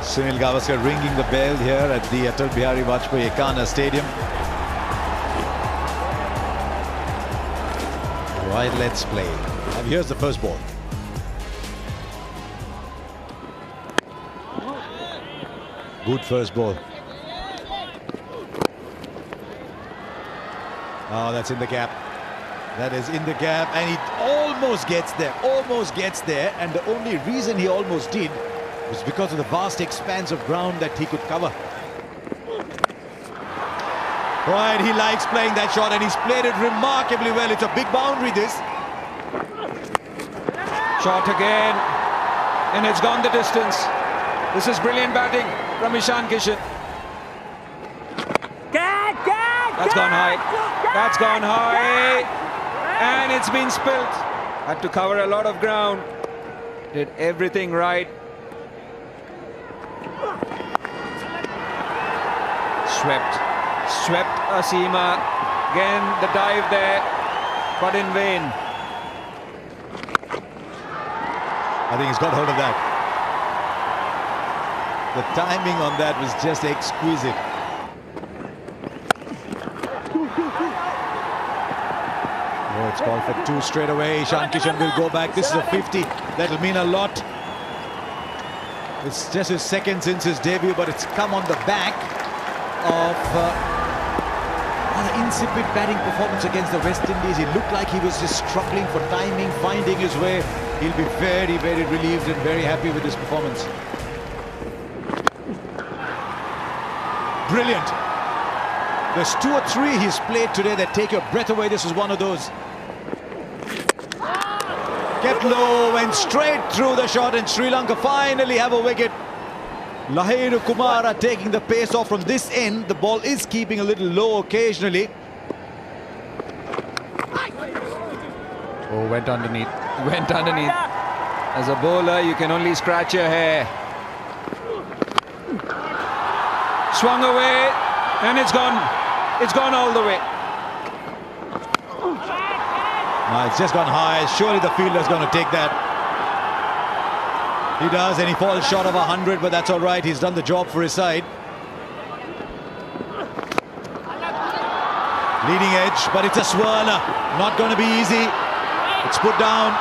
Sunil Gavaskar ringing the bell here at the Atal Bihari Vajpayee Ekana Stadium. Right, let's play. And here's the first ball. Good first ball. Oh, that's in the gap. That is in the gap, and he almost gets there. And the only reason he almost did was because of the vast expanse of ground that he could cover. Right, he likes playing that shot, and he's played it remarkably well. It's a big boundary, this. Shot again, and it's gone the distance. This is brilliant batting from Ishan Kishan. That's gone high. That's gone high. And it's been spilt. Had to cover a lot of ground. Did everything right. Swept Asima. Again, the dive there, but in vain. I think he's got hold of that. The timing on that was just exquisite. Oh, it's called for 2 straight away. Ishan Kishan will go back. This is a 50. That'll mean a lot. It's just his second since his debut, but it's come on the back of an insipid batting performance against the West Indies. He looked like he was just struggling for timing, finding his way. He'll be very, very relieved and very happy with his performance. Brilliant. There's 2 or 3 he's played today that take your breath away. This is one of those. Kept low, went straight through the shot, and Sri Lanka finally have a wicket. Lahiru Kumara taking the pace off from this end. The ball is keeping a little low occasionally. Oh, went underneath. Went underneath. As a bowler, you can only scratch your hair. Swung away, and it's gone. It's gone all the way. No, it's just gone high. Surely the fielder's going to take that. He does, and he falls short of 100, but that's all right. He's done the job for his side. Leading edge, but it's a swirler. Not going to be easy. It's put down.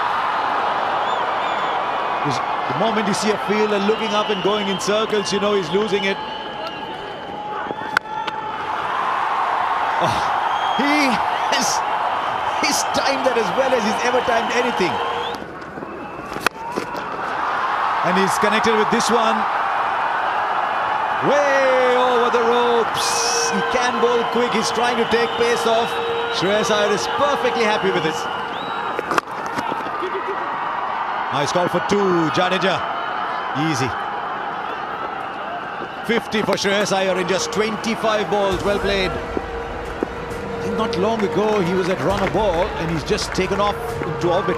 The moment you see a fielder looking up and going in circles, you know he's losing it. Oh, he's timed that as well as he's ever timed anything. And he's connected with this one. Way over the ropes. He can bowl quick. He's trying to take pace off. Shreyas Iyer is perfectly happy with this. Nice call for 2. Jadeja. Easy. 50 for Shreyas Iyer in just 25 balls. Well played. I think not long ago he was at run a ball and he's just taken off into orbit.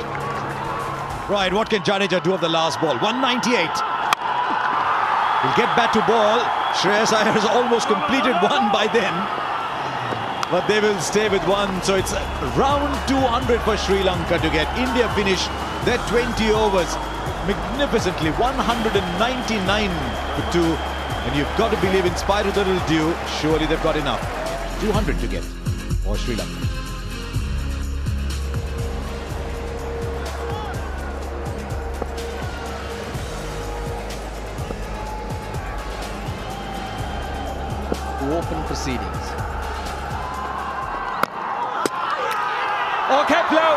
Right, what can Jadeja do of the last ball? 198. He'll get back to ball. Shreyas Iyer has almost completed 1 by then. But they will stay with 1. So it's round 200 for Sri Lanka to get. India finish their 20 overs magnificently. 199 for 2. And you've got to believe, in spite of the little dew, surely they've got enough. 200 to get for Sri Lanka. Open proceedings. Oh, Kepler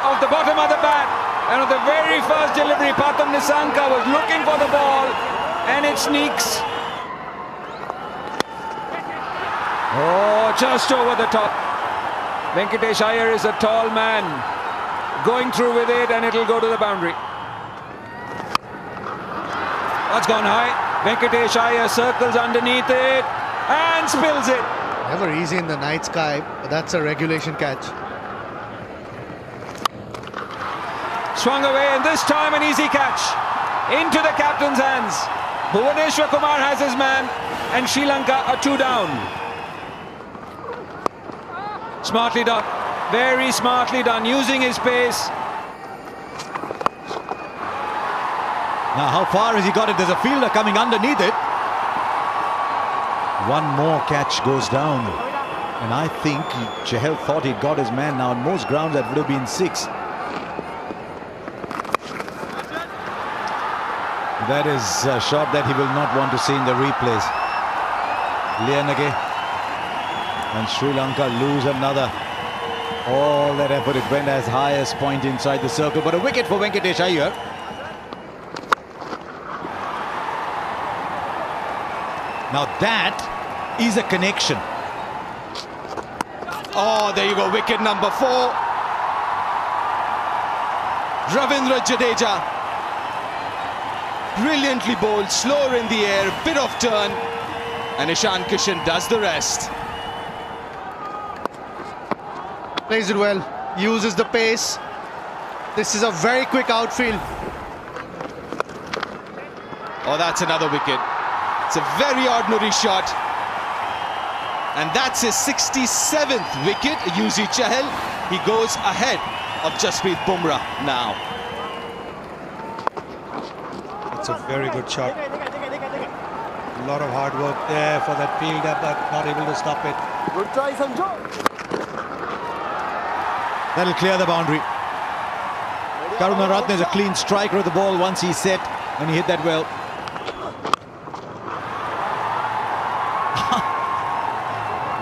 off the bottom of the bat, and on the very first delivery, Pathum Nissanka was looking for the ball, and it sneaks. Oh, just over the top. Venkatesh Iyer is a tall man, going through with it, and it'll go to the boundary. That's gone high. Venkatesh Iyer circles underneath it and spills it. Never easy in the night sky, but that's a regulation catch. Swung away, and this time an easy catch into the captain's hands. Bhuvaneshwar Kumar has his man, and Sri Lanka are 2 down. Smartly done, very smartly done, using his pace. Now, how far has he got it? There's a fielder coming underneath it. One more catch goes down. And I think Chahal thought he'd got his man. Now, on most grounds, that would have been 6. That is a shot that he will not want to see in the replays. Liyanage and Sri Lanka lose another. All that effort, it went as high as point inside the circle. But a wicket for Venkatesh Iyer. Now that is a connection. Oh, there you go, wicket number 4. Ravindra Jadeja. Brilliantly bowled, slower in the air, bit of turn. And Ishan Kishan does the rest. Plays it well, uses the pace. This is a very quick outfield. Oh, that's another wicket. It's a very ordinary shot. And that's his 67th wicket. Yuzi Chahal, he goes ahead of Jasprit Bumrah now. It's a very good shot. A lot of hard work there for that fielder, but not able to stop it. Good try, Sanju. That'll clear the boundary. Karunaratne is a clean striker of the ball once he's set, and he hit that well.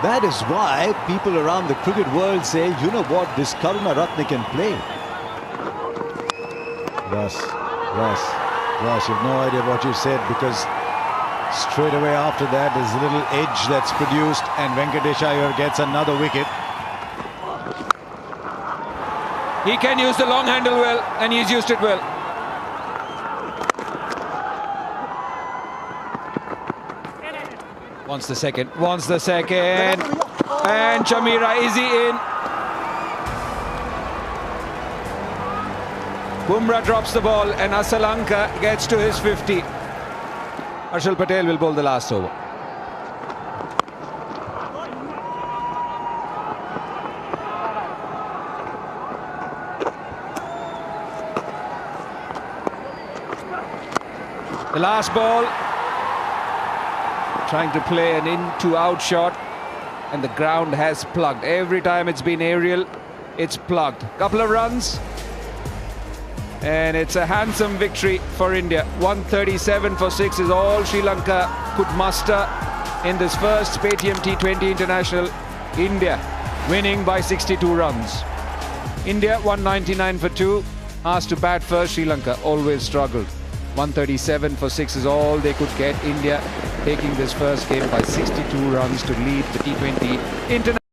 That is why people around the cricket world say, you know what, this Karunaratne can play. Russ, you've no idea what you said, because straight away after that there's a little edge that's produced, and Venkatesh Iyer gets another wicket. He can use the long handle well, and he's used it well. Wants the second, and Chameera, is he in? Bumrah drops the ball, and Asalanka gets to his 50. Harshal Patel will bowl the last over. The last ball, trying to play an in-to-out shot, and the ground has plugged. Every time it's been aerial, it's plugged. Couple of runs, and it's a handsome victory for India. 137 for 6 is all Sri Lanka could muster in this first Paytm T20 International. India winning by 62 runs. India 199 for 2, asked to bat first. Sri Lanka always struggled. 137 for 6 is all they could get. India taking this first game by 62 runs to lead the T20 International.